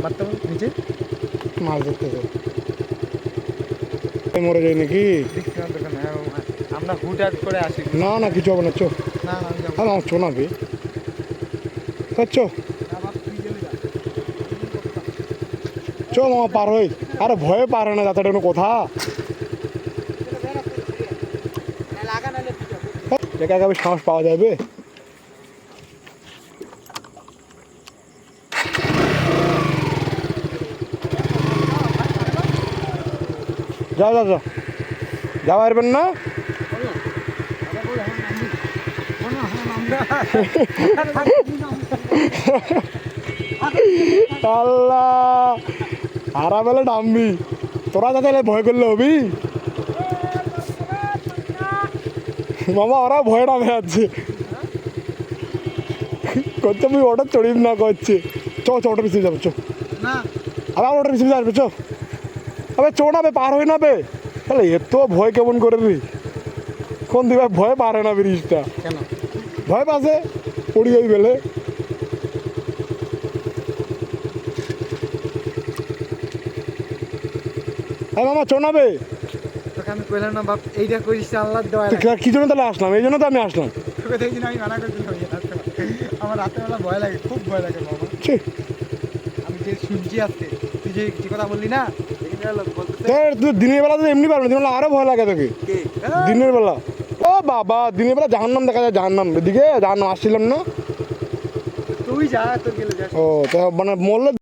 মারতে নিচে মাছ ধরতে মরে যায় নাকি? আমরা হুটহাট করে আসি। না না কিছু হবে না, চো না না আমি যাবো। আমার চো না বে, চো চো মামা পার হই। আরে ভয়ে পারে না যাতে কোনো কথা একা একা সাহস পাওয়া যাবে। যাও যাও যাও, যাওয়া পারবেন না। আল্লাহ হারা বেলে নামবি তোরা, যাতে ভয় করলে হবি মামা, ওরা ভয় নামে যাচ্ছে করতে, আমি ওটা চড়িস না করছে। চো চো ওটা পিছিয়ে যাবে, চো আবার ওটা পিছিয়ে আসবে, চো আবে চো না বে, পার হয়ে না বে। তাহলে এত ভয় কেমন করে রে, কোন দিবে ভয় পারে না ব্রিজটা, কেন ভয় পাশে পড়ি যাই বেলে। হ্যাঁ মামা চো না বে। তোকে আমি কইলাম না বাপ, এইটা করিস আল্লাহর দোয়া। কি জন্য তাহলে আসলাম? এই জন্য তো আমি আসলাম। তোকে দেখি না আমি মানা করছিলাম আমার রাতেবেলা ভয় লাগে, খুব ভয় লাগে বাবা। আমি যে শুনছি আজকে তুই যে কথা বললি না, তুই দিনের বেলা তো এমনি পারবি, দিনের বেলা আরো ভয় লাগে তোকে। দিনের বেলা ও বাবা, দিনের বেলা জাহান্নাম দেখা যায়, জাহান্নাম এদিকে জাহান্নাম আসছিলাম না। তুই যা, তোর গেলে যা। ও তো মানে মরলে